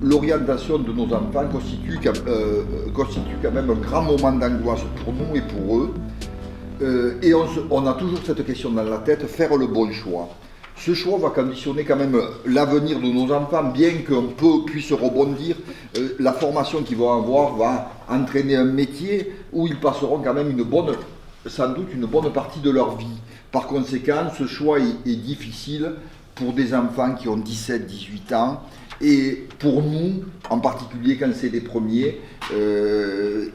l'orientation de nos enfants constitue quand même un grand moment d'angoisse pour nous et pour eux. Et on a toujours cette question dans la tête, faire le bon choix. Ce choix va conditionner quand même l'avenir de nos enfants, bien qu'on puisse rebondir. La formation qu'ils vont avoir va entraîner un métier où ils passeront quand même sans doute une bonne partie de leur vie. Par conséquent, ce choix est difficile pour des enfants qui ont 17-18 ans, et pour nous, en particulier quand c'est les premiers,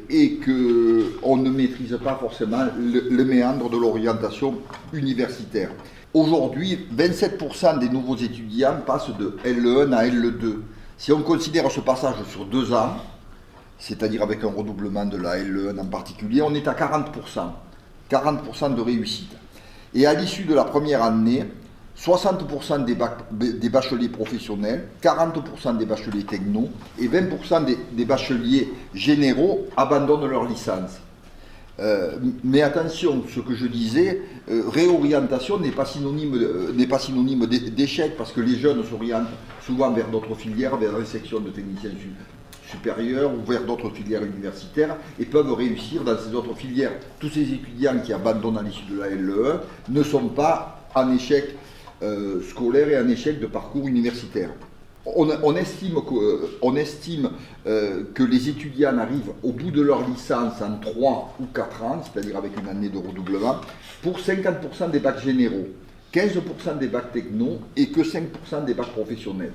et qu'on ne maîtrise pas forcément le méandre de l'orientation universitaire. Aujourd'hui, 27% des nouveaux étudiants passent de L1 à L2. Si on considère ce passage sur 2 ans, c'est-à-dire avec un redoublement de la L1 en particulier, on est à 40% de réussite. Et à l'issue de la première année, 60% des bacheliers professionnels, 40% des bacheliers techno et 20% des bacheliers généraux abandonnent leur licence. Mais attention, ce que je disais, réorientation n'est pas synonyme d'échec, parce que les jeunes s'orientent souvent vers d'autres filières, vers les sections de techniciens supérieurs ou vers d'autres filières universitaires et peuvent réussir dans ces autres filières. Tous ces étudiants qui abandonnent à l'issue de la LE1 ne sont pas en échec scolaire et en échec de parcours universitaire. On estime que les étudiants arrivent au bout de leur licence en 3 ou 4 ans, c'est-à-dire avec une année de redoublement, pour 50% des bacs généraux, 15% des bacs techno et que 5% des bacs professionnels.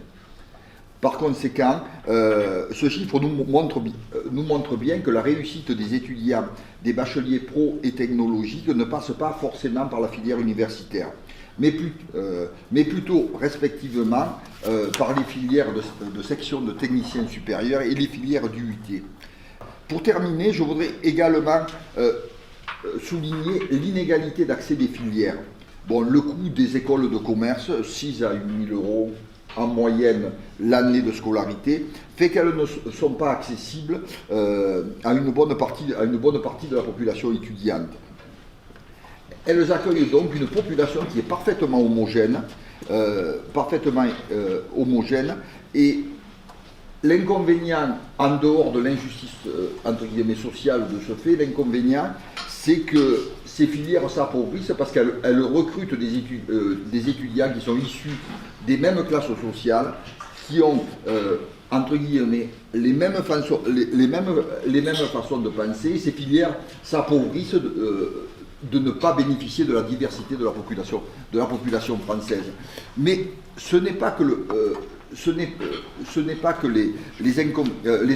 Par conséquent, ce chiffre nous montre bien que la réussite des étudiants des bacheliers pro et technologiques ne passe pas forcément par la filière universitaire, mais plutôt respectivement par les filières de section de techniciens supérieurs et les filières d'UIT. Pour terminer, je voudrais également souligner l'inégalité d'accès des filières. Bon, le coût des écoles de commerce, 6 à 8 000 euros en moyenne l'année de scolarité, fait qu'elles ne sont pas accessibles à une bonne partie de la population étudiante. Elles accueillent donc une population qui est parfaitement homogène, et l'inconvénient, en dehors de l'injustice entre guillemets sociale de ce fait, l'inconvénient, c'est que ces filières s'appauvrissent parce qu'elles recrutent des étudiants qui sont issus des mêmes classes sociales, qui ont entre guillemets les mêmes façons de penser, et ces filières s'appauvrissent de ne pas bénéficier de la diversité de la population française. Mais ce n'est pas que les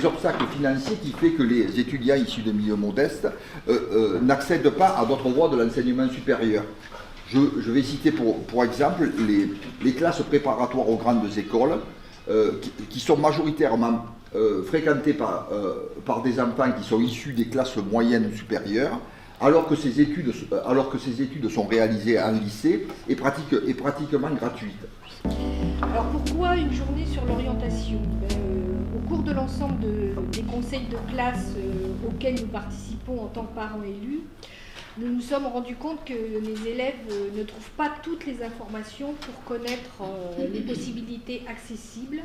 obstacles financiers qui font que les étudiants issus de milieux modestes n'accèdent pas à d'autres voies de l'enseignement supérieur. Je vais citer pour exemple les classes préparatoires aux grandes écoles qui sont majoritairement fréquentées par des enfants qui sont issus des classes moyennes supérieures, alors que ces études sont réalisées en lycée et pratiquement gratuites. Alors pourquoi une journée sur l'orientation ? Au cours de l'ensemble des conseils de classe auxquels nous participons en tant que parents élus, nous nous sommes rendus compte que les élèves ne trouvent pas toutes les informations pour connaître les possibilités accessibles,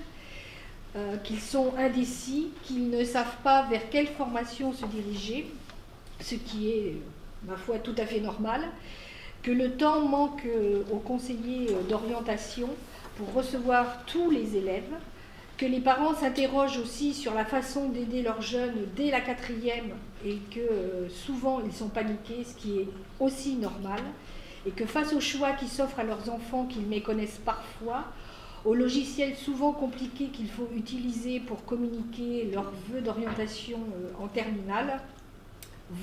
qu'ils sont indécis, qu'ils ne savent pas vers quelle formation se diriger, ce qui est, ma foi, tout à fait normal, que le temps manque aux conseillers d'orientation pour recevoir tous les élèves, que les parents s'interrogent aussi sur la façon d'aider leurs jeunes dès la 4e et que souvent ils sont paniqués, ce qui est aussi normal, et que face aux choix qui s'offrent à leurs enfants qu'ils méconnaissent parfois, aux logiciels souvent compliqués qu'il faut utiliser pour communiquer leurs vœux d'orientation en terminale,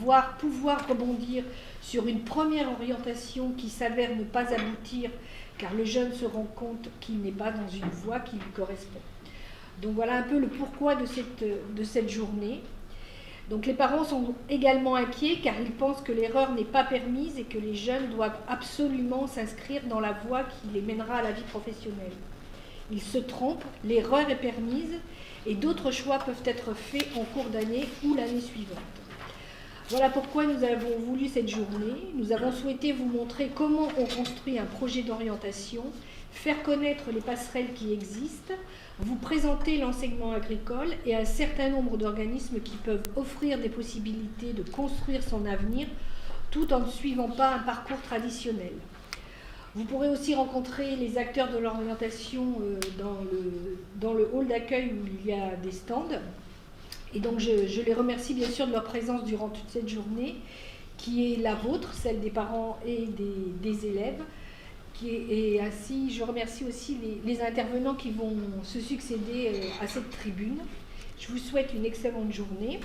voire pouvoir rebondir sur une première orientation qui s'avère ne pas aboutir car le jeune se rend compte qu'il n'est pas dans une voie qui lui correspond. Donc voilà un peu le pourquoi de cette journée. Donc les parents sont également inquiets car ils pensent que l'erreur n'est pas permise et que les jeunes doivent absolument s'inscrire dans la voie qui les mènera à la vie professionnelle. Ils se trompent, l'erreur est permise et d'autres choix peuvent être faits en cours d'année ou l'année suivante. Voilà pourquoi nous avons voulu cette journée. Nous avons souhaité vous montrer comment on construit un projet d'orientation, faire connaître les passerelles qui existent, vous présenter l'enseignement agricole et un certain nombre d'organismes qui peuvent offrir des possibilités de construire son avenir tout en ne suivant pas un parcours traditionnel. Vous pourrez aussi rencontrer les acteurs de l'orientation dans le hall d'accueil où il y a des stands. Et donc je les remercie bien sûr de leur présence durant toute cette journée, qui est la vôtre, celle des parents et des élèves. Et ainsi, je remercie aussi les intervenants qui vont se succéder à cette tribune. Je vous souhaite une excellente journée.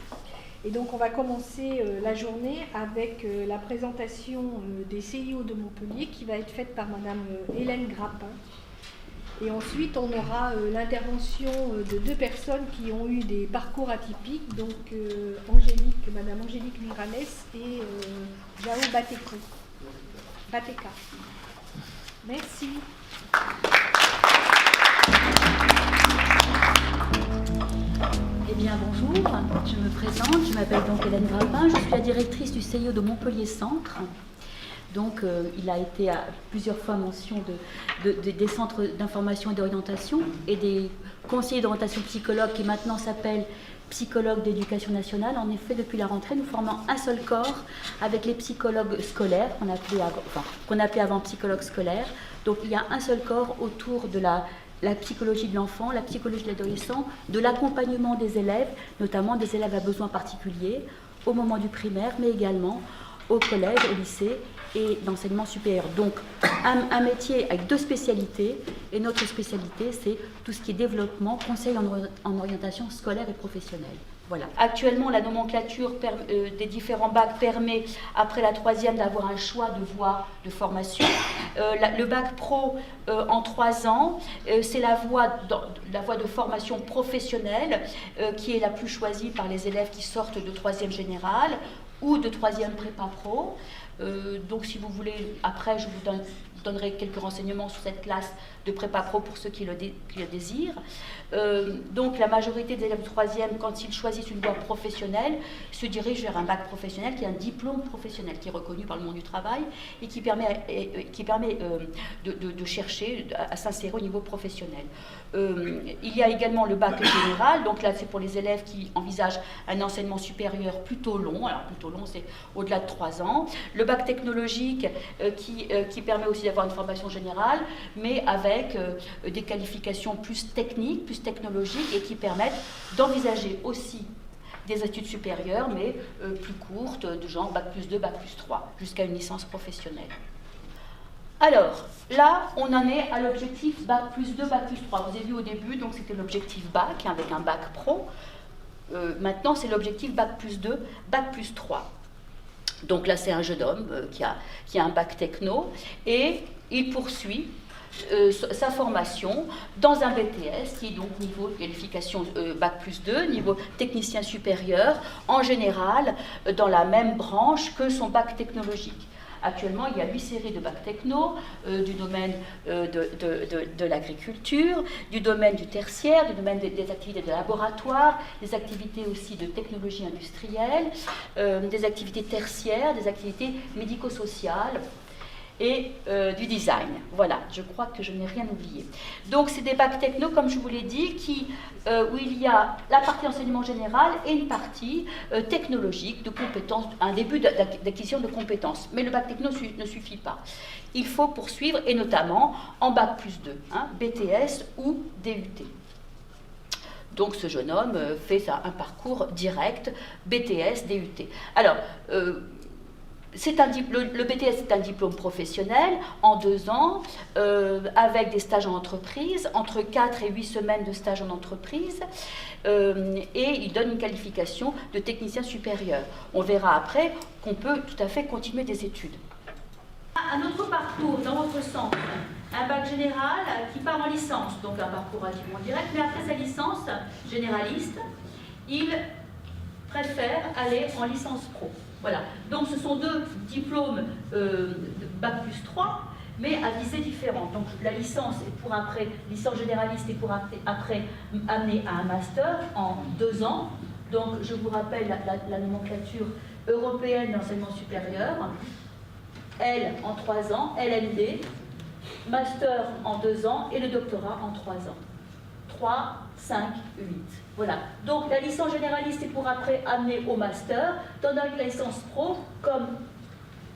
Et donc on va commencer la journée avec la présentation des CIO de Montpellier qui va être faite par Madame Hélène Grappin. Et ensuite, on aura l'intervention de 2 personnes qui ont eu des parcours atypiques, donc Madame Angélique Miranes et Jao Bateka. Merci. Eh bien, bonjour, je me présente, je m'appelle donc Hélène Grappin, je suis la directrice du CIO de Montpellier Centre. Donc, il a été à plusieurs fois mention des centres d'information et d'orientation et des conseillers d'orientation psychologues qui maintenant s'appellent psychologues d'éducation nationale. En effet, depuis la rentrée, nous formons un seul corps avec les psychologues scolaires, qu'on appelait avant psychologues scolaires. Donc, il y a un seul corps autour de la psychologie de l'enfant, la psychologie de l'adolescent, de l'accompagnement des élèves, notamment des élèves à besoins particuliers, au moment du primaire, mais également au collège, au lycée et d'enseignement supérieur. Donc, un métier avec 2 spécialités, et notre spécialité, c'est tout ce qui est développement, conseil en orientation scolaire et professionnelle. Voilà. Actuellement, la nomenclature des différents bacs permet, après la 3e, d'avoir un choix de voie de formation. Le bac pro, en 3 ans, c'est la voie de formation professionnelle qui est la plus choisie par les élèves qui sortent de 3e générale ou de 3e prépa pro. Donc si vous voulez, après je vous donnerai quelques renseignements sur cette classe de prépa pro pour ceux qui le désirent. Donc la majorité des élèves de 3e, quand ils choisissent une voie professionnelle, se dirigent vers un bac professionnel qui est un diplôme professionnel, qui est reconnu par le monde du travail et qui permet de chercher à s'insérer au niveau professionnel. Il y a également le bac général, donc là c'est pour les élèves qui envisagent un enseignement supérieur plutôt long, alors plutôt long c'est au-delà de 3 ans. Le bac technologique qui permet aussi d'avoir une formation générale, mais avec des qualifications plus techniques, plus technologiques et qui permettent d'envisager aussi des études supérieures, mais plus courtes, de genre bac plus 2, bac plus 3, jusqu'à une licence professionnelle. Alors, là, on en est à l'objectif bac plus 2, bac plus 3. Vous avez vu au début, donc c'était l'objectif bac, avec un bac pro. Maintenant, c'est l'objectif bac plus 2, bac plus 3. Donc là, c'est un jeune homme qui a un bac techno et il poursuit sa formation dans un BTS qui est donc niveau de qualification bac plus 2, niveau technicien supérieur, en général dans la même branche que son bac technologique. Actuellement, il y a 8 séries de bac techno, du domaine de l'agriculture, du domaine du tertiaire, du domaine des activités de laboratoire, des activités aussi de technologie industrielle, des activités tertiaires, des activités médico-sociales et du design. Voilà, je crois que je n'ai rien oublié. Donc, c'est des bacs techno, comme je vous l'ai dit, où il y a la partie enseignement général et une partie technologique, de compétences, un début d'acquisition de compétences. Mais le bac techno ne suffit pas. Il faut poursuivre, et notamment en bac plus 2, BTS ou DUT. Donc, ce jeune homme fait un parcours direct, BTS, DUT. Alors, le BTS est un diplôme professionnel en 2 ans, avec des stages en entreprise, entre 4 et 8 semaines de stage en entreprise, et il donne une qualification de technicien supérieur. On verra après qu'on peut tout à fait continuer des études. Un autre parcours dans votre centre, un bac général qui part en licence, donc un parcours relativement direct, mais après sa licence généraliste, il préfère aller en licence pro. Voilà, donc ce sont 2 diplômes bac plus 3, mais à visée différente. Donc la licence est pour après, licence généraliste est pour après amener à un master en 2 ans. Donc je vous rappelle la nomenclature européenne d'enseignement supérieur, L en 3 ans, LMD, master en 2 ans et le doctorat en 3 ans. 3, 5, 8. Voilà. Donc la licence généraliste est pour après amener au master, tandis que la licence pro, comme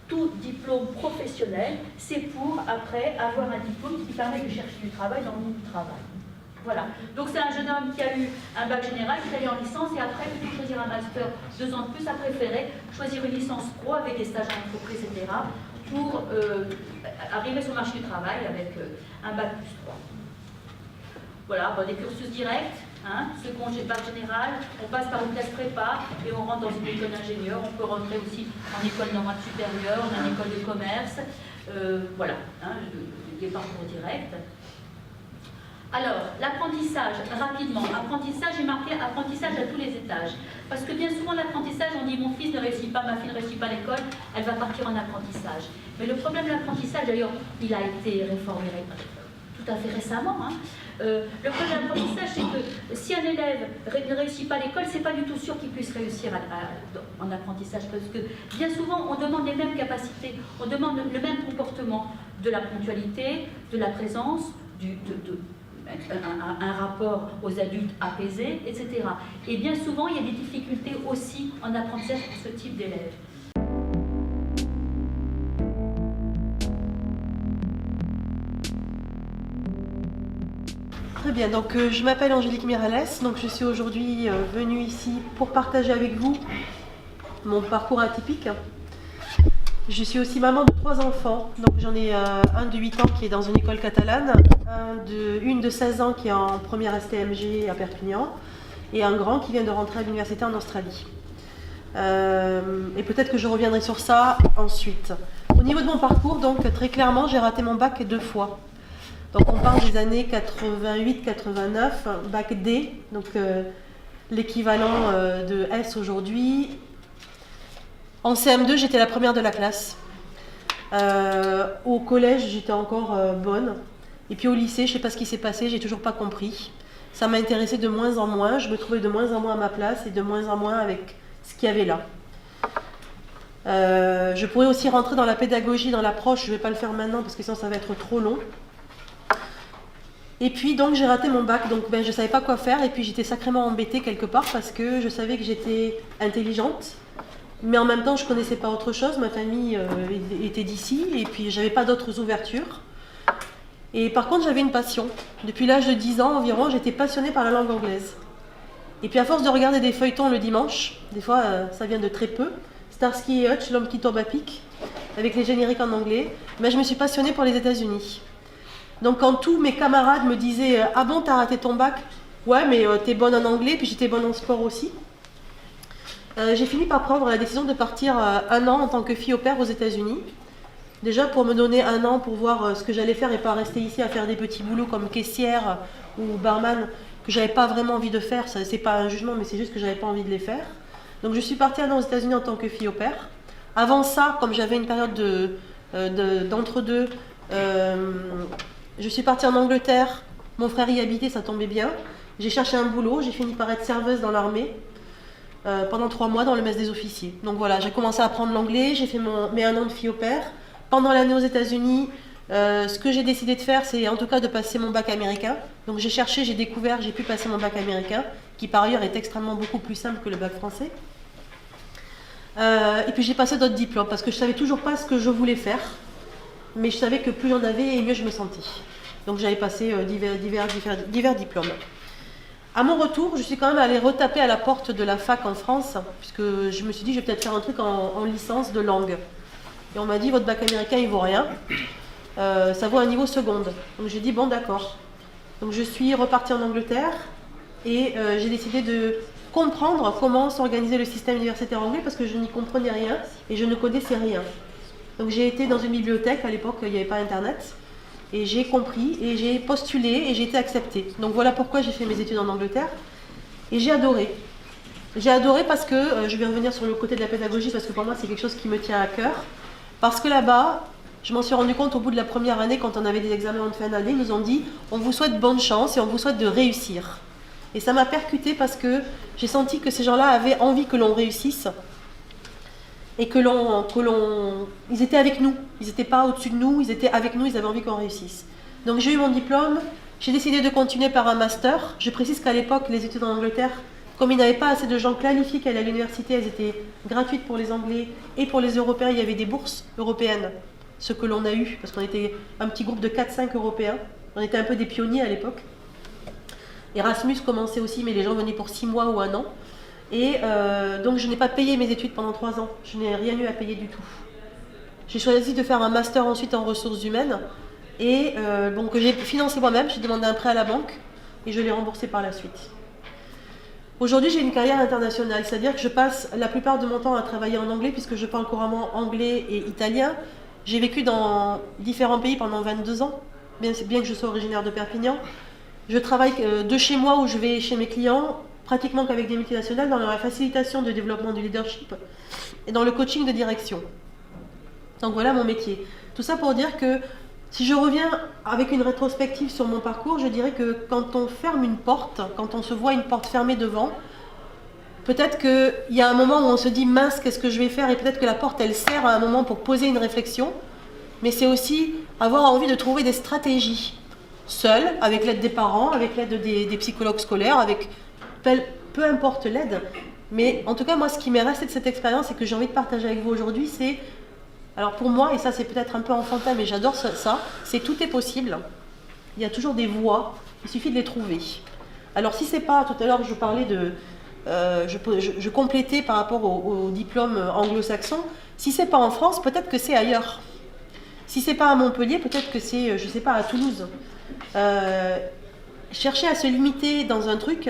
tout diplôme professionnel, c'est pour après avoir un diplôme qui permet de chercher du travail dans le monde du travail. Voilà. Donc c'est un jeune homme qui a eu un bac général, qui est allé en licence et après, plutôt que choisir un master 2 ans de plus, a préféré choisir une licence pro avec des stages en entreprise, etc. pour arriver sur le marché du travail avec un bac plus 3. Voilà, bon, des cursus directs, hein, second bac général, on passe par une classe prépa et on rentre dans une école d'ingénieur, on peut rentrer aussi en école normale supérieure, en école de commerce, voilà, hein, des parcours directs. Alors, l'apprentissage, rapidement, apprentissage est marqué apprentissage à tous les étages. Parce que bien souvent, l'apprentissage, on dit mon fils ne réussit pas, ma fille ne réussit pas à l'école, elle va partir en apprentissage. Mais le problème de l'apprentissage, d'ailleurs, il a été réformé tout à fait récemment. Hein. Le problème de l'apprentissage, c'est que si un élève ne réussit pas à l'école, c'est pas du tout sûr qu'il puisse réussir en apprentissage. Parce que bien souvent, on demande les mêmes capacités, on demande le même comportement, de la ponctualité, de la présence, un rapport aux adultes apaisé, etc. Et bien souvent, il y a des difficultés aussi en apprentissage pour ce type d'élèves. Très bien, donc je m'appelle Angélique Miralles, donc je suis aujourd'hui venue ici pour partager avec vous mon parcours atypique. Je suis aussi maman de 3 enfants, donc j'en ai un de 8 ans qui est dans une école catalane, une de 16 ans qui est en première STMG à Perpignan, et un grand qui vient de rentrer à l'université en Australie. Et peut-être que je reviendrai sur ça ensuite. Au niveau de mon parcours, donc très clairement, j'ai raté mon bac 2 fois. Donc on parle des années 88-89, bac D, donc l'équivalent de S aujourd'hui. En CM2, j'étais la première de la classe. Au collège, j'étais encore bonne. Et puis au lycée, je ne sais pas ce qui s'est passé, j'ai toujours pas compris. Ça m'a intéressé de moins en moins, je me trouvais de moins en moins à ma place et de moins en moins avec ce qu'il y avait là. Je pourrais aussi rentrer dans la pédagogie, dans l'approche, je ne vais pas le faire maintenant parce que sinon ça va être trop long. Et puis donc j'ai raté mon bac, donc je ne savais pas quoi faire et puis j'étais sacrément embêtée quelque part parce que je savais que j'étais intelligente, mais en même temps je ne connaissais pas autre chose, ma famille était d'ici et puis j'avais pas d'autres ouvertures. Et par contre j'avais une passion. Depuis l'âge de 10 ans environ, j'étais passionnée par la langue anglaise. Et puis à force de regarder des feuilletons le dimanche, des fois ça vient de très peu, Starsky et Hutch, l'homme qui tombe à pic, avec les génériques en anglais, je me suis passionnée pour les États-Unis. Donc quand tous mes camarades me disaient « Ah bon, t'as raté ton bac ?» Ouais, mais t'es bonne en anglais, puis j'étais bonne en sport aussi. J'ai fini par prendre la décision de partir 1 an en tant que fille au pair aux États-Unis. Déjà pour me donner 1 an pour voir ce que j'allais faire et pas rester ici à faire des petits boulots comme caissière ou barman que j'avais pas vraiment envie de faire. Ça, c'est pas un jugement, mais c'est juste que j'avais pas envie de les faire. Donc je suis partie 1 an aux États-Unis en tant que fille au pair. Avant ça, comme j'avais une période d'entre-deux, je suis partie en Angleterre, mon frère y habitait, ça tombait bien. J'ai cherché un boulot, j'ai fini par être serveuse dans l'armée pendant 3 mois dans le mess des officiers. Donc voilà, j'ai commencé à apprendre l'anglais, j'ai fait mes 1 an de fille au pair. Pendant l'année aux États-Unis, ce que j'ai décidé de faire, c'est en tout cas de passer mon bac américain. Donc j'ai cherché, j'ai découvert, j'ai pu passer mon bac américain, qui par ailleurs est extrêmement beaucoup plus simple que le bac français. Et puis j'ai passé d'autres diplômes, parce que je ne savais toujours pas ce que je voulais faire. Mais je savais que plus j'en avais et mieux je me sentais. Donc j'avais passé divers diplômes. À mon retour, je suis quand même allée retaper à la porte de la fac en France, puisque je me suis dit je vais peut-être faire un truc en licence de langue. Et on m'a dit votre bac américain il vaut rien, ça vaut un niveau seconde. Donc j'ai dit bon d'accord. Donc je suis repartie en Angleterre et j'ai décidé de comprendre comment s'organisait le système universitaire anglais parce que je n'y comprenais rien et je ne connaissais rien. Donc j'ai été dans une bibliothèque, à l'époque il n'y avait pas internet, et j'ai compris, et j'ai postulé, et j'ai été acceptée. Donc voilà pourquoi j'ai fait mes études en Angleterre, et j'ai adoré. J'ai adoré parce que, je vais revenir sur le côté de la pédagogie, parce que pour moi c'est quelque chose qui me tient à cœur, parce que là-bas, je m'en suis rendu compte au bout de la première année, quand on avait des examens de fin d'année, ils nous ont dit « on vous souhaite bonne chance et on vous souhaite de réussir ». Et ça m'a percuté parce que j'ai senti que ces gens-là avaient envie que l'on réussisse. et ils étaient avec nous. Ils n'étaient pas au-dessus de nous, ils étaient avec nous, ils avaient envie qu'on réussisse. Donc j'ai eu mon diplôme, j'ai décidé de continuer par un master. Je précise qu'à l'époque, les études en Angleterre, comme il n'y avait pas assez de gens qualifiés qui allaient à l'université, elles étaient gratuites pour les Anglais et pour les Européens, il y avait des bourses européennes, ce que l'on a eu, parce qu'on était un petit groupe de 4-5 Européens. On était un peu des pionniers à l'époque. Erasmus commençait aussi, mais les gens venaient pour 6 mois ou 1 an. Et donc je n'ai pas payé mes études pendant 3 ans. Je n'ai rien eu à payer du tout. J'ai choisi de faire un master ensuite en ressources humaines et que j'ai financé moi-même. J'ai demandé un prêt à la banque et je l'ai remboursé par la suite. Aujourd'hui, j'ai une carrière internationale, c'est-à-dire que je passe la plupart de mon temps à travailler en anglais puisque je parle couramment anglais et italien. J'ai vécu dans différents pays pendant 22 ans, bien que je sois originaire de Perpignan. Je travaille de chez moi où je vais chez mes clients, pratiquement qu'avec des multinationales, dans la facilitation de développement du leadership et dans le coaching de direction. Donc voilà mon métier. Tout ça pour dire que si je reviens avec une rétrospective sur mon parcours, je dirais que quand on ferme une porte, quand on se voit une porte fermée devant, peut-être qu'il y a un moment où on se dit mince, qu'est-ce que je vais faire, et peut-être que la porte elle sert à un moment pour poser une réflexion, mais c'est aussi avoir envie de trouver des stratégies, seul, avec l'aide des parents, avec l'aide des psychologues scolaires, avec peu importe l'aide. Mais en tout cas, moi, ce qui m'est resté de cette expérience et que j'ai envie de partager avec vous aujourd'hui, c'est, alors pour moi, et ça c'est peut-être un peu enfantin, mais j'adore ça, c'est tout est possible. Il y a toujours des voies, il suffit de les trouver. Alors si c'est pas, tout à l'heure je parlais de, je complétais par rapport au diplôme anglo-saxon, si c'est pas en France, peut-être que c'est ailleurs. Si c'est pas à Montpellier, peut-être que c'est, je sais pas, à Toulouse. Chercher à se limiter dans un truc,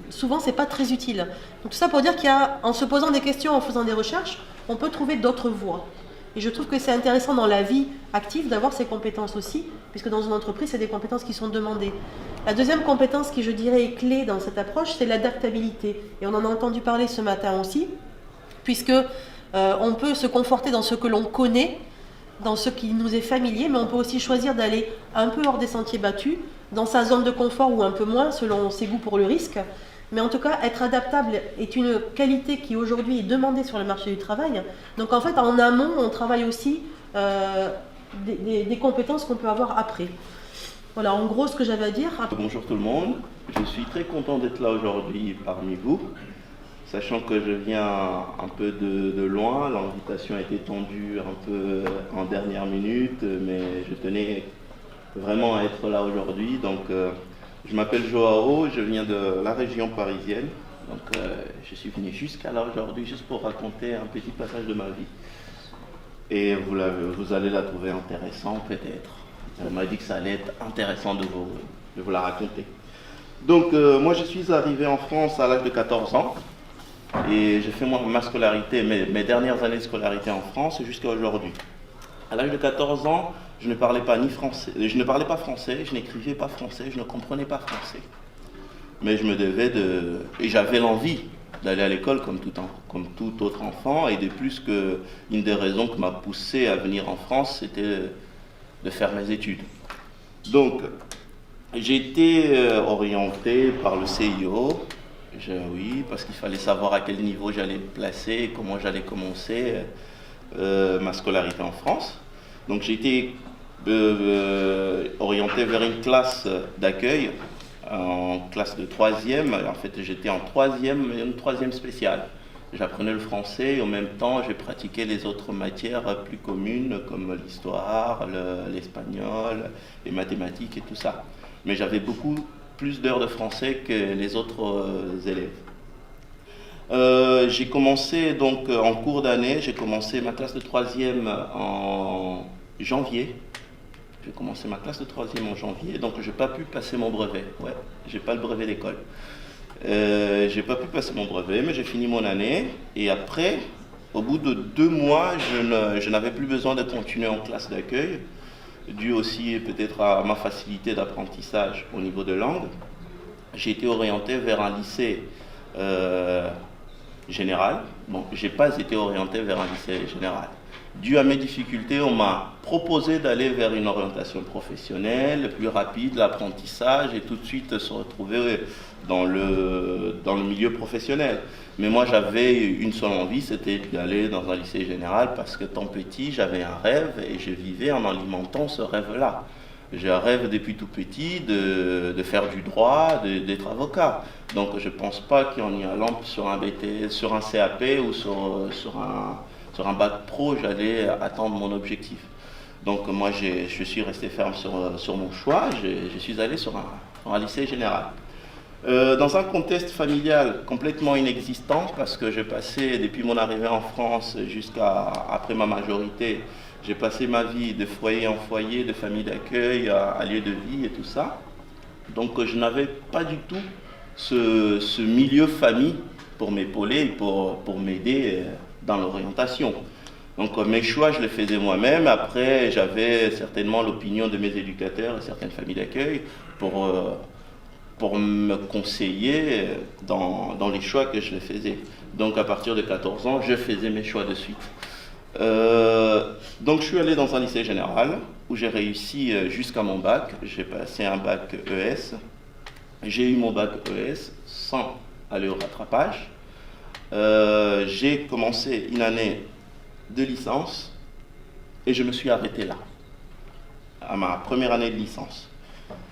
souvent c'est pas très utile. Donc tout ça pour dire qu'en se posant des questions, en faisant des recherches, on peut trouver d'autres voies. Et je trouve que c'est intéressant dans la vie active d'avoir ces compétences aussi, puisque dans une entreprise, c'est des compétences qui sont demandées. La deuxième compétence qui, je dirais, est clé dans cette approche, c'est l'adaptabilité. Et on en a entendu parler ce matin aussi, puisque on peut se conforter dans ce que l'on connaît, dans ce qui nous est familier, mais on peut aussi choisir d'aller un peu hors des sentiers battus, dans sa zone de confort ou un peu moins, selon ses goûts pour le risque. Mais en tout cas, être adaptable est une qualité qui aujourd'hui est demandée sur le marché du travail. Donc en fait, en amont, on travaille aussi des compétences qu'on peut avoir après. Voilà, en gros, ce que j'avais à dire. Bonjour tout le monde, je suis très content d'être là aujourd'hui parmi vous, sachant que je viens un peu de loin. L'invitation a été tendue un peu en dernière minute, mais je tenais vraiment à être là aujourd'hui. Donc, je m'appelle Joao, je viens de la région parisienne. Donc, je suis venu jusqu'à là aujourd'hui juste pour raconter un petit passage de ma vie. Et vous allez la trouver intéressante peut-être. On m'a dit que ça allait être intéressant de vous la raconter. Donc, moi je suis arrivé en France à l'âge de 14 ans. Et j'ai fait ma scolarité, mes dernières années de scolarité en France jusqu'à aujourd'hui. À l'âge de 14 ans, je ne parlais pas français, je n'écrivais pas français, je ne comprenais pas français. Mais je me devais et j'avais l'envie d'aller à l'école comme tout autre enfant, et de plus que une des raisons qui m'a poussé à venir en France, c'était de faire mes études. Donc, j'ai été orienté par le CIO, oui, parce qu'il fallait savoir à quel niveau j'allais me placer et comment j'allais commencer ma scolarité en France. Donc j'ai été orienté vers une classe d'accueil, en classe de 3e. En fait, j'étais en 3e, une 3e spéciale. J'apprenais le français et en même temps, j'ai pratiqué les autres matières plus communes comme l'histoire, l'espagnol, les mathématiques et tout ça. Mais j'avais beaucoup plus d'heures de français que les autres élèves. J'ai commencé donc en cours d'année, j'ai commencé ma classe de 3e en janvier. J'ai commencé ma classe de 3e en janvier, donc j'ai pas pu passer mon brevet. Ouais, j'ai pas le brevet d'école. J'ai pas pu passer mon brevet, mais j'ai fini mon année. Et après, au bout de 2 mois, je n'avais plus besoin de continuer en classe d'accueil, dû aussi peut-être à ma facilité d'apprentissage au niveau de langue. J'ai été orienté vers un lycée général. Bon, j'ai pas été orienté vers un lycée général. Dû à mes difficultés, on m'a proposé d'aller vers une orientation professionnelle, plus rapide, l'apprentissage et tout de suite se retrouver dans le milieu professionnel. Mais moi j'avais une seule envie, c'était d'aller dans un lycée général parce que tant petit j'avais un rêve et je vivais en alimentant ce rêve-là. J'ai un rêve depuis tout petit de faire du droit, d'être avocat. Donc je ne pense pas qu'en y allant sur un BT, sur un CAP ou sur un bac pro, j'allais atteindre mon objectif. Donc moi je suis resté ferme sur mon choix, je suis allé sur un lycée général. Dans un contexte familial complètement inexistant, parce que j'ai passé, depuis mon arrivée en France jusqu'à après ma majorité, j'ai passé ma vie de foyer en foyer, de famille d'accueil à lieu de vie et tout ça. Donc je n'avais pas du tout ce milieu famille pour m'épauler, pour m'aider dans l'orientation. Donc mes choix, je les faisais moi-même. Après, j'avais certainement l'opinion de mes éducateurs et certaines familles d'accueil pour me conseiller dans les choix que je les faisais. Donc à partir de 14 ans, je faisais mes choix de suite. Donc je suis allé dans un lycée général où j'ai réussi jusqu'à mon bac. J'ai passé un bac ES. J'ai eu mon bac ES sans aller au rattrapage. J'ai commencé une année de licence et je me suis arrêté là, à ma première année de licence.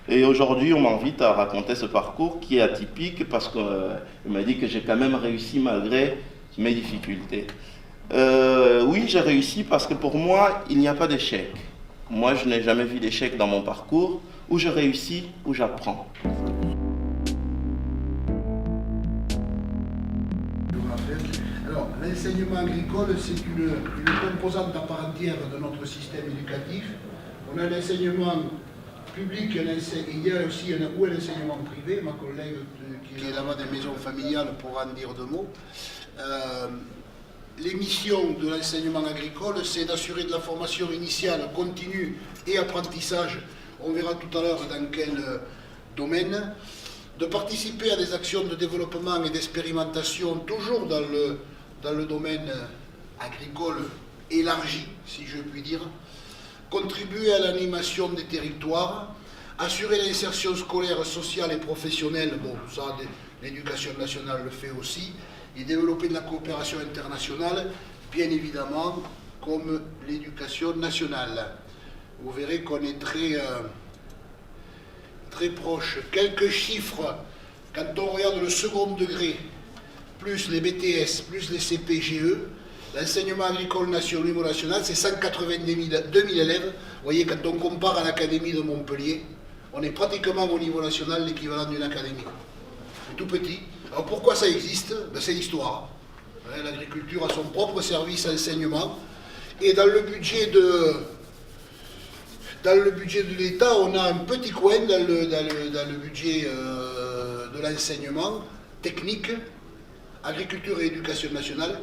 Et aujourd'hui, on m'invite à raconter ce parcours qui est atypique parce qu'on m'a dit que j'ai quand même réussi malgré mes difficultés. Oui, j'ai réussi parce que pour moi, il n'y a pas d'échec. Moi, je n'ai jamais vu d'échec dans mon parcours. Où je réussis, où j'apprends. Alors, l'enseignement agricole, c'est une composante à part entière de notre système éducatif. On a l'enseignement public, il y a aussi un enseignement privé. Ma collègue qui est là-bas des maisons familiales pourra en dire deux mots. Les missions de l'enseignement agricole, c'est d'assurer de la formation initiale, continue et apprentissage. On verra tout à l'heure dans quel domaine. De participer à des actions de développement et d'expérimentation, toujours dans le domaine agricole élargi, si je puis dire. Contribuer à l'animation des territoires, assurer l'insertion scolaire, sociale et professionnelle, bon, ça l'éducation nationale le fait aussi, et développer de la coopération internationale, bien évidemment, comme l'éducation nationale. Vous verrez qu'on est très proche. Quelques chiffres, quand on regarde le second degré, plus les BTS, plus les CPGE, l'enseignement agricole au niveau national, c'est 182 000 élèves. Vous voyez, quand on compare à l'Académie de Montpellier, on est pratiquement au niveau national l'équivalent d'une académie. C'est tout petit. Alors pourquoi ça existe? Ben, c'est l'histoire. L'agriculture a son propre service enseignement. Et dans le budget de l'État, on a un petit coin dans le budget de l'enseignement technique, agriculture et éducation nationale,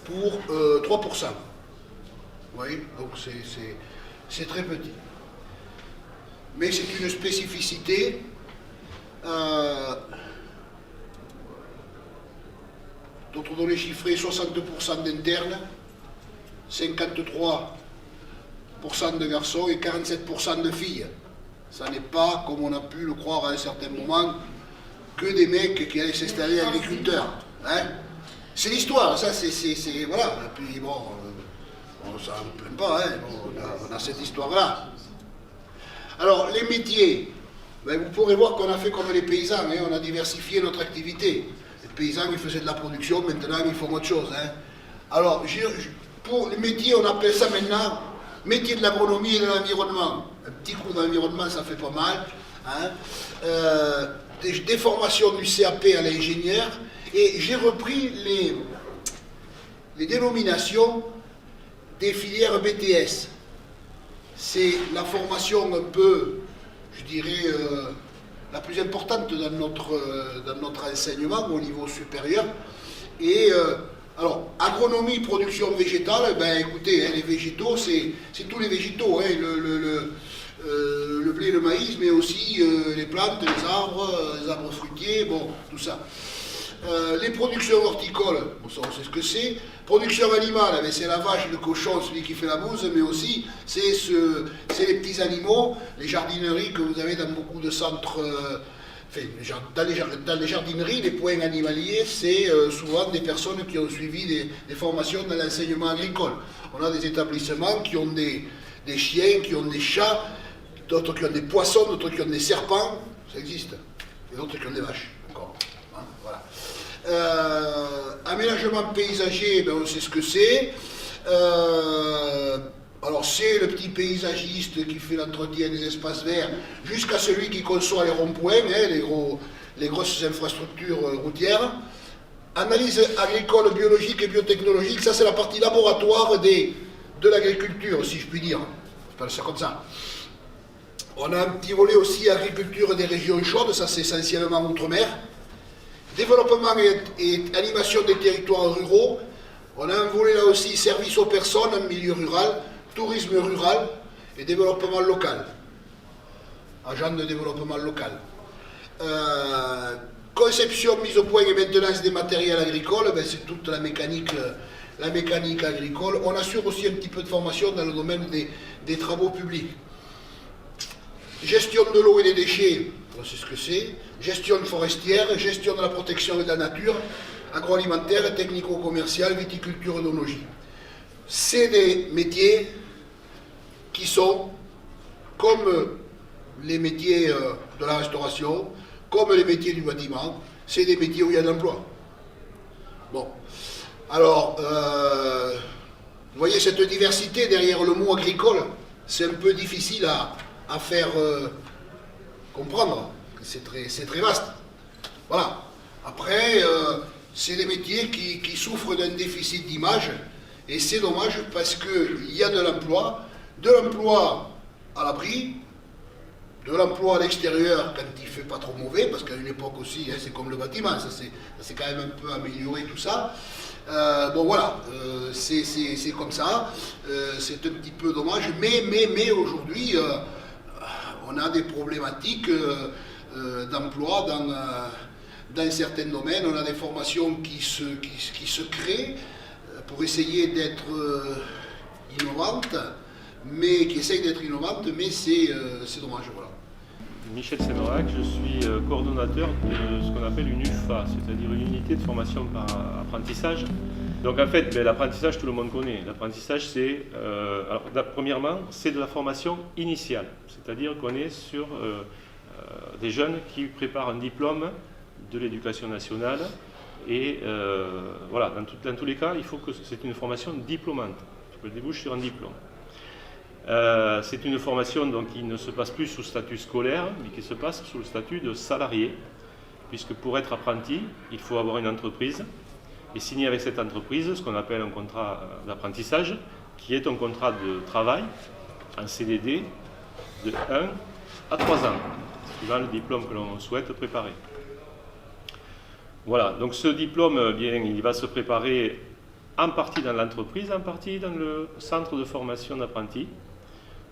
pour 3%. Vous voyez, donc c'est très petit. Mais c'est une spécificité. D'autres données chiffrées, 62% d'internes, 53% de garçons et 47% de filles. Ça n'est pas, comme on a pu le croire à un certain moment, que des mecs qui allaient s'installer agriculteurs. Hein? C'est l'histoire, ça c'est voilà. Et puis bon, on s'en plaint pas, hein? On a cette histoire-là. Alors, les métiers, ben, vous pourrez voir qu'on a fait comme les paysans, hein? On a diversifié notre activité. Les paysans, ils faisaient de la production, maintenant ils font autre chose. Hein? Alors, pour les métiers, on appelle ça maintenant métier de l'agronomie et de l'environnement. Un petit cours d'environnement, ça fait pas mal. Hein? Des formations du CAP à l'ingénieur. Et j'ai repris les dénominations des filières BTS. C'est la formation un peu, je dirais, la plus importante dans notre enseignement au niveau supérieur. Et alors, agronomie, production végétale, ben écoutez, hein, les végétaux, c'est tous les végétaux, hein, le blé, le maïs, mais aussi les plantes, les arbres fruitiers, bon, tout ça. Les productions horticoles, bon, ça on sait ce que c'est. Production animale, c'est la vache, le cochon, celui qui fait la bouse, mais aussi c'est les petits animaux, les jardineries que vous avez dans beaucoup de centres. Dans les jardineries, les points animaliers, c'est souvent des personnes qui ont suivi des formations dans l'enseignement agricole. On a des établissements qui ont des chiens, qui ont des chats, d'autres qui ont des poissons, d'autres qui ont des serpents, ça existe, et d'autres qui ont des vaches, encore. Hein, voilà. Aménagement paysager, ben on sait ce que c'est. Alors c'est le petit paysagiste qui fait l'entretien des espaces verts jusqu'à celui qui conçoit les ronds-points, hein, les grosses infrastructures routières. Analyse agricole, biologique et biotechnologique, ça c'est la partie laboratoire de l'agriculture, si je puis dire. Je parle ça comme ça. On a un petit volet aussi agriculture des régions chaudes, ça c'est essentiellement outre-mer. Développement et animation des territoires ruraux. On a un volet là aussi service aux personnes en milieu rural, tourisme rural et développement local. Agent de développement local. Conception, mise au point et maintenance des matériels agricoles, ben c'est toute la mécanique agricole. On assure aussi un petit peu de formation dans le domaine des travaux publics. Gestion de l'eau et des déchets, on sait ce que c'est. Gestion forestière, gestion de la protection de la nature, agroalimentaire, technico-commercial, viticulture et œnologie. C'est des métiers qui sont comme les métiers de la restauration, comme les métiers du bâtiment, c'est des métiers où il y a de l'emploi. Bon, alors, vous voyez cette diversité derrière le mot agricole, c'est un peu difficile à faire comprendre, c'est très vaste. Voilà. Après, c'est des métiers qui souffrent d'un déficit d'image, et c'est dommage parce qu'il y a de l'emploi à l'abri, de l'emploi à l'extérieur quand il ne fait pas trop mauvais, parce qu'à une époque aussi, hein, c'est comme le bâtiment, ça s'est quand même un peu amélioré tout ça. Bon voilà, c'est comme ça, c'est un petit peu dommage, mais aujourd'hui, on a des problématiques d'emploi dans certains domaines, on a des formations qui se créent pour essayer d'être innovantes, mais qui essayent d'être innovantes, mais c'est dommage, voilà. Michel Séverac, je suis coordonnateur de ce qu'on appelle une UFA, c'est-à-dire une unité de formation par apprentissage. Donc en fait, l'apprentissage, tout le monde connaît. L'apprentissage, c'est, premièrement, c'est de la formation initiale, c'est-à-dire qu'on est sur des jeunes qui préparent un diplôme de l'éducation nationale. Et voilà, dans tous les cas, il faut que c'est une formation diplômante, qui débouche sur un diplôme. C'est une formation donc, qui ne se passe plus sous statut scolaire, mais qui se passe sous le statut de salarié, puisque pour être apprenti, il faut avoir une entreprise et signer avec cette entreprise ce qu'on appelle un contrat d'apprentissage, qui est un contrat de travail, un CDD, de 1 à 3 ans, suivant le diplôme que l'on souhaite préparer. Voilà, donc ce diplôme, bien, il va se préparer en partie dans l'entreprise, en partie dans le centre de formation d'apprentis.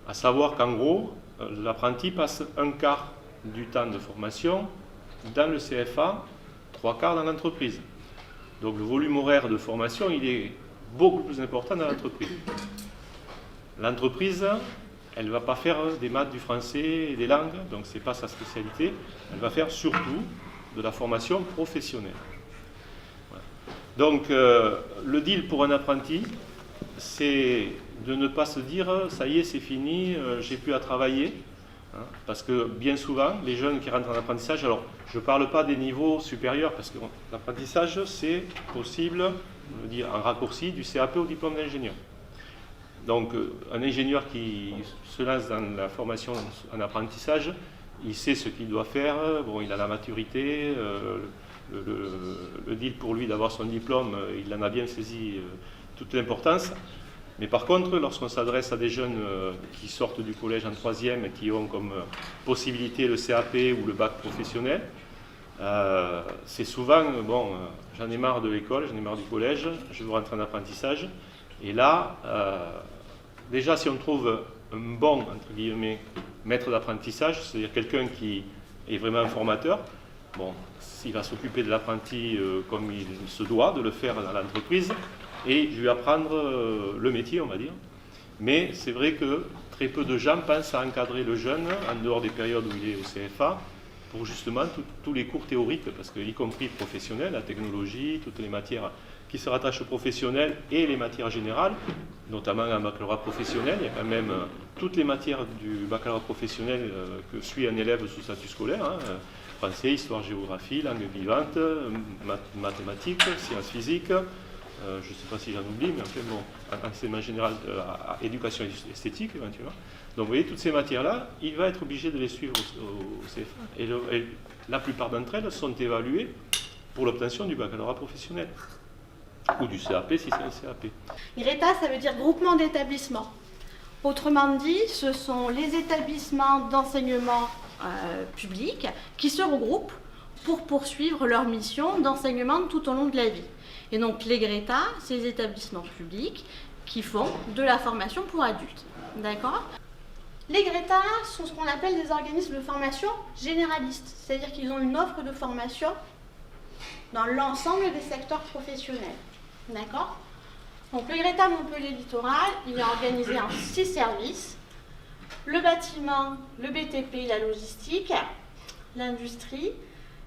À savoir qu'en gros, l'apprenti passe un quart du temps de formation dans le CFA, 3 quarts dans l'entreprise. Donc le volume horaire de formation, il est beaucoup plus important dans l'entreprise. L'entreprise, elle ne va pas faire des maths, du français et des langues, donc ce n'est pas sa spécialité. Elle va faire surtout de la formation professionnelle. Voilà. Donc le deal pour un apprenti, c'est de ne pas se dire « ça y est, c'est fini, j'ai plus à travailler ». Hein, parce que bien souvent, les jeunes qui rentrent en apprentissage, alors je ne parle pas des niveaux supérieurs, parce que l'apprentissage, c'est possible, je veux dire, en raccourci, du CAP au diplôme d'ingénieur. Donc un ingénieur qui se lance dans la formation en apprentissage, il sait ce qu'il doit faire, bon, il a la maturité, le deal pour lui d'avoir son diplôme, il en a bien saisi toute l'importance. Mais par contre, lorsqu'on s'adresse à des jeunes qui sortent du collège en 3e et qui ont comme possibilité le CAP ou le bac professionnel, c'est souvent, bon, j'en ai marre de l'école, j'en ai marre du collège, je veux rentrer en apprentissage. Et là, déjà si on trouve un bon, entre guillemets, maître d'apprentissage, c'est-à-dire quelqu'un qui est vraiment un formateur, bon, il va s'occuper de l'apprenti comme il se doit de le faire dans l'entreprise et lui apprendre le métier, on va dire. Mais c'est vrai que très peu de gens pensent à encadrer le jeune en dehors des périodes où il est au CFA pour justement tous les cours théoriques, parce que y compris professionnels, la technologie, toutes les matières qui se rattachent au professionnel et les matières générales, notamment en baccalauréat professionnel, il y a quand même toutes les matières du baccalauréat professionnel que suit un élève sous statut scolaire, hein, français, histoire, géographie, langue vivante, mathématiques, sciences physiques, je ne sais pas si j'en oublie, mais enfin bon, enseignement général, éducation esthétique éventuellement. Donc vous voyez, toutes ces matières-là, il va être obligé de les suivre au CFA. Et la plupart d'entre elles sont évaluées pour l'obtention du baccalauréat professionnel. Ou du CAP si c'est un CAP. GRETA, ça veut dire groupement d'établissements. Autrement dit, ce sont les établissements d'enseignement public qui se regroupent pour poursuivre leur mission d'enseignement tout au long de la vie. Et donc les GRETA, c'est les établissements publics qui font de la formation pour adultes. D'accord ? Les GRETA sont ce qu'on appelle des organismes de formation généralistes, c'est-à-dire qu'ils ont une offre de formation dans l'ensemble des secteurs professionnels. D'accord ? Donc le GRETA Montpellier Littoral, il est organisé en 6 services. Le bâtiment, le BTP, la logistique, l'industrie,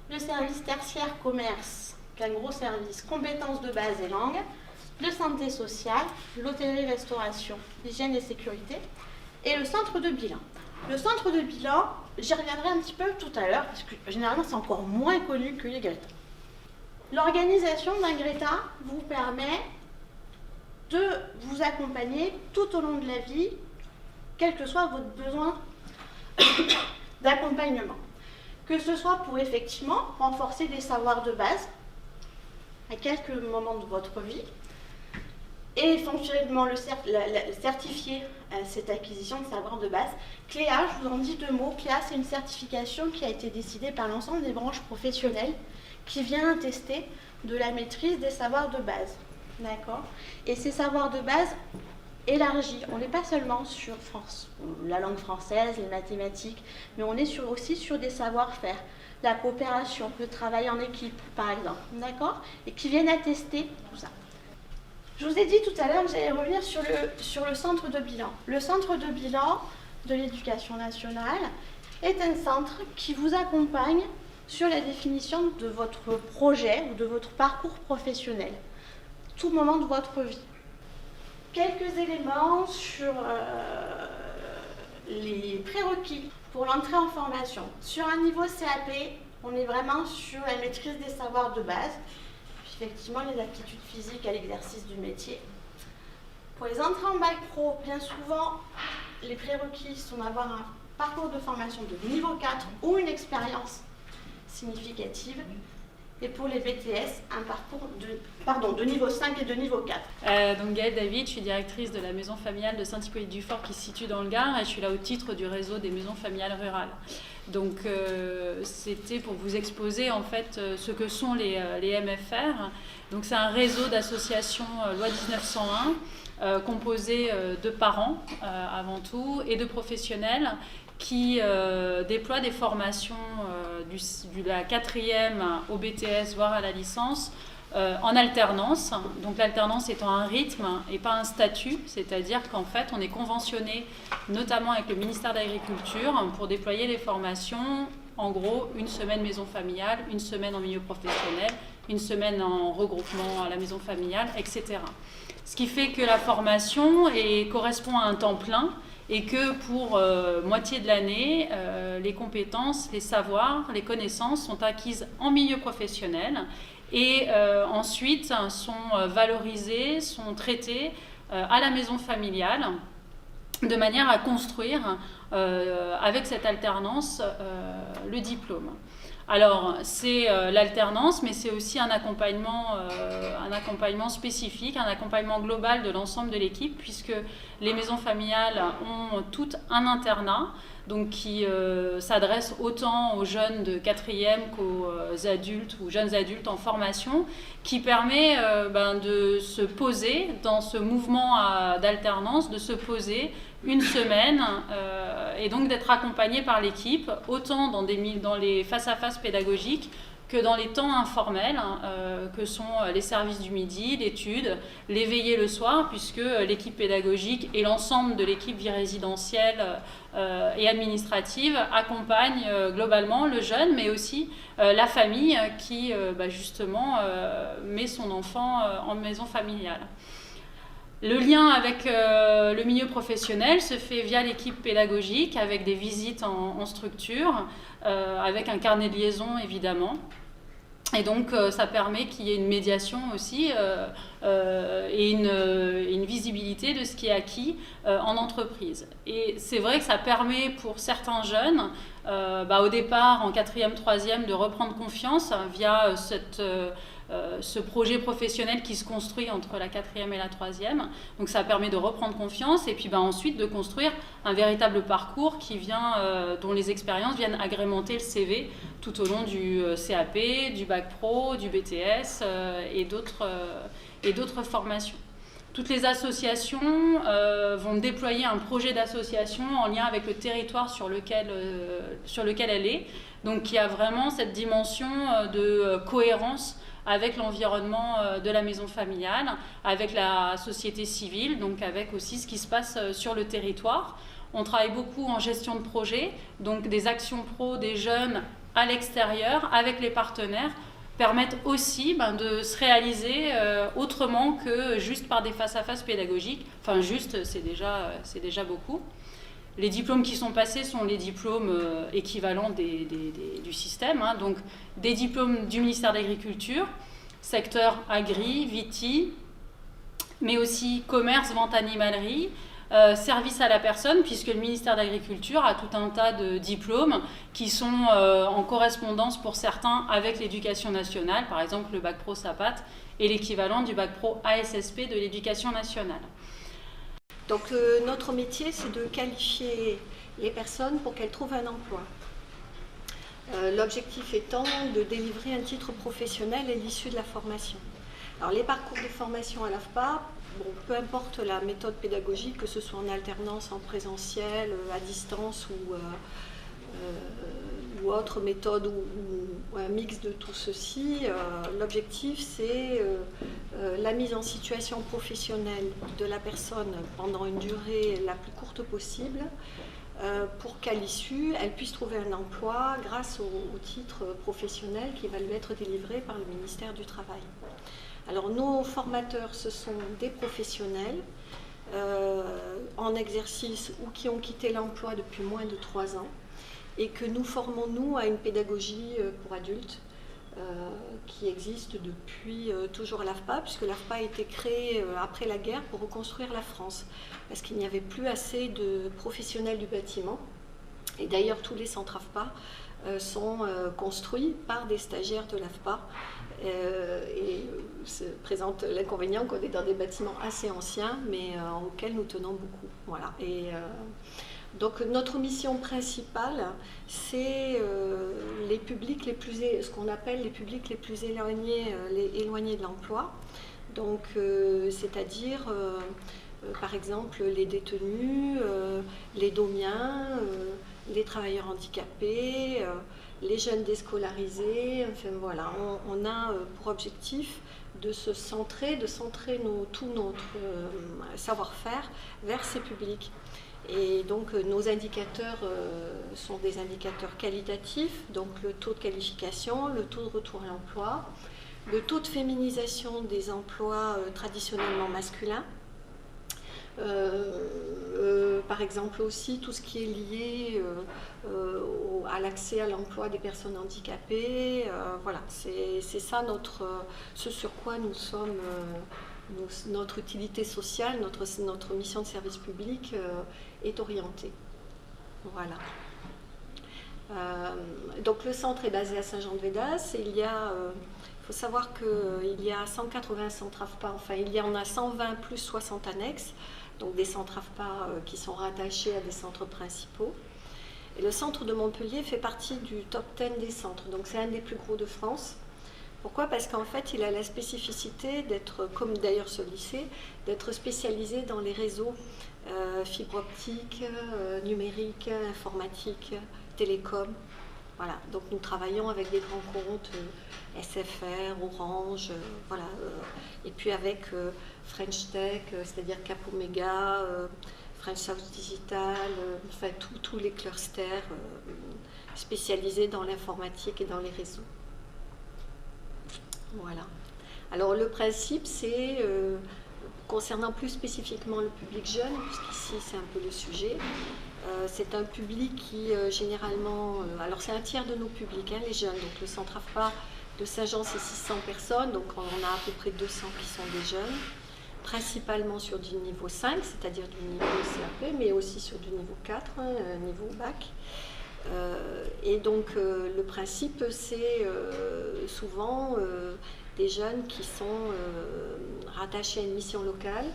le service tertiaire commerce, qui est un gros service, compétences de base et langue, le santé sociale, l'hôtellerie-restauration, l'hygiène et sécurité, et le centre de bilan. Le centre de bilan, j'y reviendrai un petit peu tout à l'heure, parce que généralement c'est encore moins connu que les GRETA. L'organisation d'un GRETA vous permet de vous accompagner tout au long de la vie, quel que soit votre besoin d'accompagnement. Que ce soit pour effectivement renforcer des savoirs de base à quelques moments de votre vie et fonctionnellement certifier cette acquisition de savoirs de base. CLEA, je vous en dis 2 mots. CLEA, c'est une certification qui a été décidée par l'ensemble des branches professionnelles qui vient attester de la maîtrise des savoirs de base. D'accord ? Et ces savoirs de base élargis, on n'est pas seulement sur la langue française, les mathématiques, mais on est aussi sur des savoir-faire, la coopération, le travail en équipe, par exemple. D'accord ? Et qui viennent attester tout ça. Je vous ai dit tout à l'heure que j'allais revenir sur le centre de bilan. Le centre de bilan de l'Éducation nationale est un centre qui vous accompagne sur la définition de votre projet ou de votre parcours professionnel, tout moment de votre vie. Quelques éléments sur les prérequis pour l'entrée en formation. Sur un niveau CAP, on est vraiment sur la maîtrise des savoirs de base, puis effectivement les aptitudes physiques à l'exercice du métier. Pour les entrées en bac pro, bien souvent, les prérequis sont d'avoir un parcours de formation de niveau 4 ou une expérience significative. Et pour les BTS, un parcours de niveau 5 et de niveau 4. Donc Gaëlle David, je suis directrice de la maison familiale de Saint-Hippolyte-du-Fort qui se situe dans le Gard et je suis là au titre du réseau des maisons familiales rurales. Donc c'était pour vous exposer en fait ce que sont les MFR. Donc c'est un réseau d'associations loi 1901 composé de parents avant tout et de professionnels qui déploie des formations de la 4e au BTS, voire à la licence, en alternance. Donc l'alternance étant un rythme et pas un statut, c'est-à-dire qu'en fait on est conventionné notamment avec le ministère de l'Agriculture pour déployer les formations, en gros 1 semaine maison familiale, 1 semaine en milieu professionnel, 1 semaine en regroupement à la maison familiale, etc. Ce qui fait que la formation correspond à un temps plein, et que pour moitié de l'année, les compétences, les savoirs, les connaissances sont acquises en milieu professionnel et ensuite sont valorisées, sont traitées à la maison familiale de manière à construire avec cette alternance le diplôme. Alors, c'est l'alternance, mais c'est aussi un accompagnement spécifique, un accompagnement global de l'ensemble de l'équipe, puisque les maisons familiales ont toutes un internat, donc qui s'adresse autant aux jeunes de 4e qu'aux adultes ou jeunes adultes en formation, qui permet de se poser dans ce mouvement d'alternance, de se poser une semaine, et donc d'être accompagné par l'équipe, autant dans les face-à-face pédagogiques que dans les temps informels, que sont les services du midi, l'étude, les veillées le soir, puisque l'équipe pédagogique et l'ensemble de l'équipe vie résidentielle et administrative accompagnent globalement le jeune, mais aussi la famille qui justement met son enfant en maison familiale. Le lien avec le milieu professionnel se fait via l'équipe pédagogique, avec des visites en structure, avec un carnet de liaison évidemment. Et donc ça permet qu'il y ait une médiation aussi et une visibilité de ce qui est acquis en entreprise. Et c'est vrai que ça permet pour certains jeunes, au départ en 4e, 3e, de reprendre confiance via ce projet professionnel qui se construit entre la 4e et la 3e. Donc ça permet de reprendre confiance et puis ensuite de construire un véritable parcours dont les expériences viennent agrémenter le CV tout au long du CAP, du bac pro, du BTS et d'autres formations. Toutes les associations vont déployer un projet d'association en lien avec le territoire sur lequel elle est, donc qui a vraiment cette dimension de cohérence avec l'environnement de la maison familiale, avec la société civile, donc avec aussi ce qui se passe sur le territoire. On travaille beaucoup en gestion de projet, donc des actions pro des jeunes à l'extérieur, avec les partenaires, permettent aussi de se réaliser autrement que juste par des face-à-face pédagogiques. Enfin, juste, c'est déjà beaucoup. Les diplômes qui sont passés sont les diplômes équivalents du système, donc des diplômes du ministère de l'Agriculture, secteur agri, viti, mais aussi commerce, vente, animalerie, service à la personne, puisque le ministère de l'Agriculture a tout un tas de diplômes qui sont en correspondance pour certains avec l'éducation nationale, par exemple le bac pro SAPAT et l'équivalent du bac pro ASSP de l'éducation nationale. Donc notre métier, c'est de qualifier les personnes pour qu'elles trouvent un emploi. L'objectif étant de délivrer un titre professionnel à l'issue de la formation. Alors les parcours de formation à l'AFPA, peu importe la méthode pédagogique, que ce soit en alternance, en présentiel, à distance ou autre méthode ou un mix de tout ceci, l'objectif c'est la mise en situation professionnelle de la personne pendant une durée la plus courte possible pour qu'à l'issue elle puisse trouver un emploi grâce au titre professionnel qui va lui être délivré par le ministère du Travail. Alors nos formateurs, ce sont des professionnels en exercice ou qui ont quitté l'emploi depuis moins de 3 ans et que nous formons nous à une pédagogie pour adultes qui existe depuis toujours l'AFPA, puisque l'AFPA a été créée après la guerre pour reconstruire la France, parce qu'il n'y avait plus assez de professionnels du bâtiment. Et d'ailleurs tous les centres AFPA sont construits par des stagiaires de l'AFPA. Et se présente l'inconvénient qu'on est dans des bâtiments assez anciens, mais auxquels nous tenons beaucoup. Voilà. Et donc notre mission principale, c'est les publics les plus, ce qu'on appelle les publics les plus éloignés de l'emploi. Donc c'est-à-dire par exemple les détenus, les domiens, les travailleurs handicapés, les jeunes déscolarisés. Enfin voilà, on a pour objectif de se centrer, tout notre savoir-faire vers ces publics. Et donc nos indicateurs sont des indicateurs qualitatifs, donc le taux de qualification, le taux de retour à l'emploi, le taux de féminisation des emplois traditionnellement masculins, par exemple aussi tout ce qui est lié à l'accès à l'emploi des personnes handicapées. Voilà, c'est ça ce sur quoi nous sommes, notre utilité sociale, notre mission de service public est orientée. Voilà. Donc le centre est basé à Saint-Jean-de-Védas et il faut savoir qu'il y a 180 centres AFPA, enfin il y en a 120 plus 60 annexes, donc des centres AFPA qui sont rattachés à des centres principaux. Et le centre de Montpellier fait partie du top 10 des centres, donc c'est un des plus gros de France. Pourquoi ? Parce qu'en fait, il a la spécificité d'être, comme d'ailleurs ce lycée, d'être spécialisé dans les réseaux fibre optique, numérique, informatique, télécom. Voilà, donc nous travaillons avec des grands comptes SFR, Orange, voilà, et puis avec French Tech, c'est-à-dire Cap Omega, French South Digital, enfin tous les clusters spécialisés dans l'informatique et dans les réseaux. Voilà. Alors le principe, c'est, concernant plus spécifiquement le public jeune, puisqu'ici c'est un peu le sujet, c'est un public qui généralement, alors c'est un tiers de nos publics, hein, les jeunes, donc le centre AFPA de Saint-Jean c'est 600 personnes, donc on a à peu près 200 qui sont des jeunes, principalement sur du niveau 5, c'est-à-dire du niveau CAP, mais aussi sur du niveau 4, niveau bac. Et donc le principe c'est souvent des jeunes qui sont rattachés à une mission locale.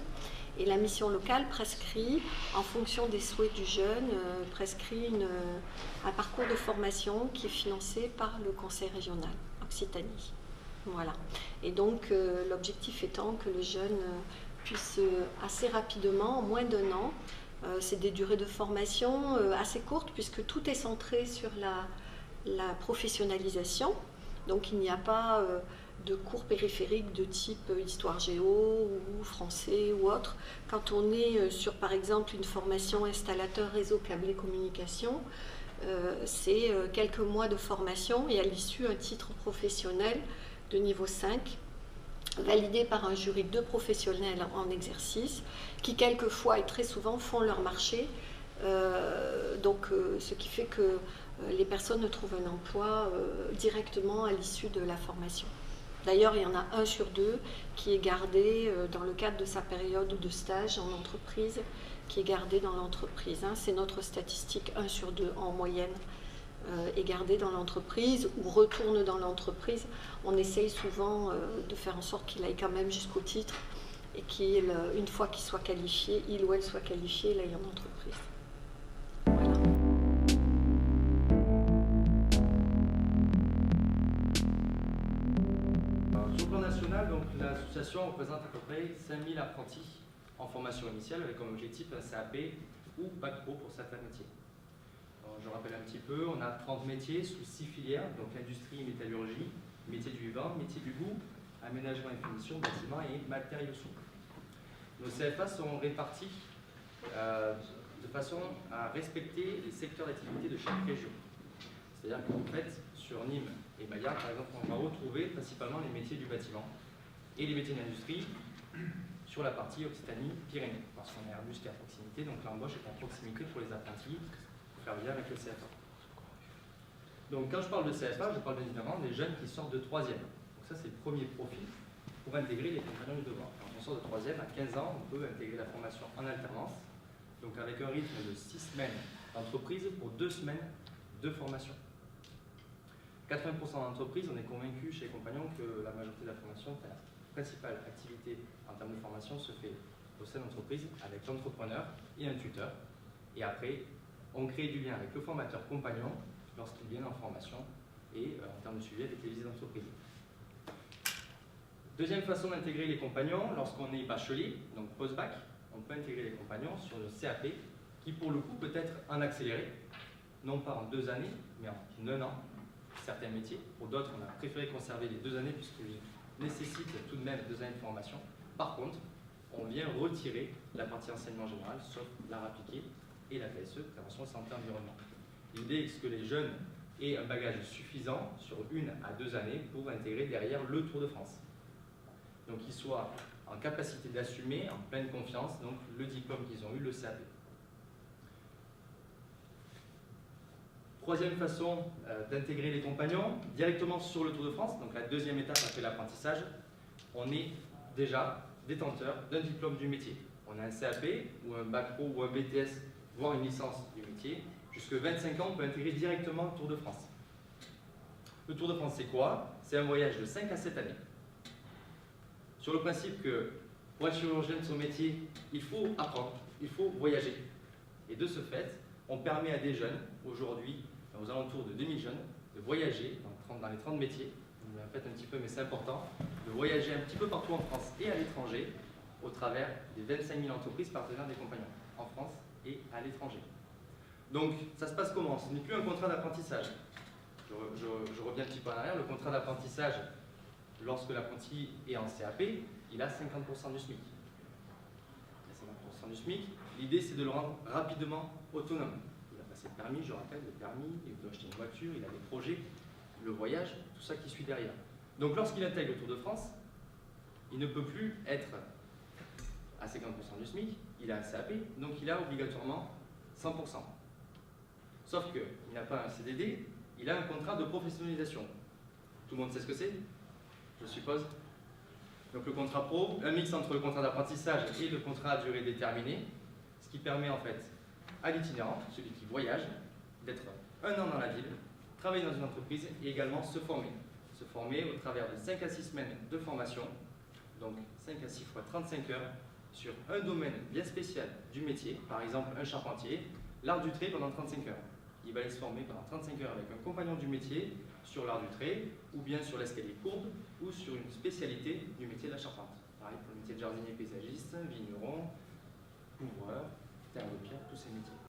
Et la mission locale prescrit, en fonction des souhaits du jeune, prescrit un parcours de formation qui est financé par le Conseil régional Occitanie. Voilà. Et donc l'objectif étant que le jeune puisse assez rapidement, en moins d'1 an, c'est des durées de formation assez courtes puisque tout est centré sur la professionnalisation. Donc il n'y a pas de cours périphériques de type histoire géo ou français ou autre. Quand on est sur par exemple une formation installateur réseau câblé communication, c'est quelques mois de formation et à l'issue un titre professionnel de niveau 5 validé par un jury de professionnels en exercice qui quelquefois et très souvent font leur marché, ce qui fait que les personnes trouvent un emploi directement à l'issue de la formation. D'ailleurs, il y en a 1 sur 2 qui est gardé dans le cadre de sa période de stage en entreprise, qui est gardé dans l'entreprise. Hein. C'est notre statistique, 1 sur 2 en moyenne est gardé dans l'entreprise ou retourne dans l'entreprise. On essaye souvent de faire en sorte qu'il aille quand même jusqu'au titre et qu'il, une fois qu'il soit qualifié, il ou elle soit qualifié, il aille en entreprise. Sur le plan national, donc, l'association représente à peu près 5000 apprentis en formation initiale avec comme objectif un CAP ou Bac Pro pour certains métiers. Alors, je rappelle un petit peu, on a 30 métiers sous 6 filières, donc l'industrie, métallurgie, métier du vivant, métier du goût, aménagement et finition, bâtiment et matériaux souples. Nos CFA sont répartis de façon à respecter les secteurs d'activité de chaque région. C'est-à-dire qu'en fait, sur Nîmes et Maillard, par exemple, on va retrouver principalement les métiers du bâtiment et les métiers de l'industrie sur la partie Occitanie-Pyrénées, parce qu'on est Airbus qui est à proximité, donc l'embauche est à proximité pour les apprentis, pour faire lien avec le CFA. Donc quand je parle de CFA, je parle bien évidemment des jeunes qui sortent de 3e. Donc ça, c'est le premier profil pour intégrer les compagnons du devoir. Quand on sort de 3e, à 15 ans, on peut intégrer la formation en alternance, donc avec un rythme de 6 semaines d'entreprise pour 2 semaines de formation. 80% d'entreprises, on est convaincu chez les compagnons que la majorité de la formation, la principale activité en termes de formation se fait au sein d'entreprise avec l'entrepreneur et un tuteur. Et après, on crée du lien avec le formateur compagnon lorsqu'il vient en formation et en termes de suivi avec les visites d'entreprise. Deuxième façon d'intégrer les compagnons, lorsqu'on est bachelier, donc post-bac, on peut intégrer les compagnons sur le CAP qui pour le coup peut être en accéléré, non pas en 2 années, mais en 1 an. Certains métiers. Pour d'autres, on a préféré conserver les 2 années puisqu'ils nécessitent tout de même 2 années de formation. Par contre, on vient retirer la partie enseignement général, sauf l'art appliqué et la PSE, prévention santé environnement. L'idée est que les jeunes aient un bagage suffisant sur 1 à 2 années pour intégrer derrière le Tour de France. Donc qu'ils soient en capacité d'assumer en pleine confiance donc, le diplôme qu'ils ont eu, le CAP. Troisième façon d'intégrer les compagnons, directement sur le Tour de France, donc la deuxième étape après l'apprentissage, on est déjà détenteur d'un diplôme du métier. On a un CAP ou un Bac Pro ou un BTS, voire une licence du métier. Jusque 25 ans, on peut intégrer directement le Tour de France. Le Tour de France, c'est quoi? C'est un voyage de 5 à 7 années. Sur le principe que pour être chirurgien de son métier, il faut apprendre, il faut voyager. Et de ce fait, on permet à des jeunes, aujourd'hui, aux alentours de 2000 jeunes, de voyager dans les 30 métiers, vous l'avez fait un petit peu mais c'est important, de voyager un petit peu partout en France et à l'étranger au travers des 25 000 entreprises partenaires des compagnons. en France et à l'étranger. Donc, ça se passe comment? Ce n'est plus un contrat d'apprentissage. Je reviens un petit peu en arrière. Le contrat d'apprentissage, lorsque l'apprenti est en CAP, il a 50% du SMIC. Il a 50% du SMIC. L'idée, c'est de le rendre rapidement autonome. Il a passé le permis, je rappelle, le permis, il veut acheter une voiture, il a des projets, le voyage, tout ça qui suit derrière. Donc, lorsqu'il intègre le Tour de France, il ne peut plus être à 50% du SMIC, il a un CAP, donc il a obligatoirement 100%. Sauf qu'il n'a pas un CDD, il a un contrat de professionnalisation. Tout le monde sait ce que c'est, je suppose. Donc le contrat pro, un mix entre le contrat d'apprentissage et le contrat à durée déterminée, ce qui permet en fait à l'itinérant, celui qui voyage, d'être un an dans la ville, travailler dans une entreprise et également se former. Se former au travers de 5 à 6 semaines de formation, donc 5 à 6 fois 35 heures, sur un domaine bien spécial du métier, par exemple un charpentier, l'art du trait pendant 35 heures. Il va aller se former pendant 35 heures avec un compagnon du métier sur l'art du trait, ou bien sur l'escalier courbe, ou sur une spécialité du métier de la charpente. Pareil pour le métier de jardinier paysagiste, vigneron, couvreur, terre de pierre, tous ces métiers.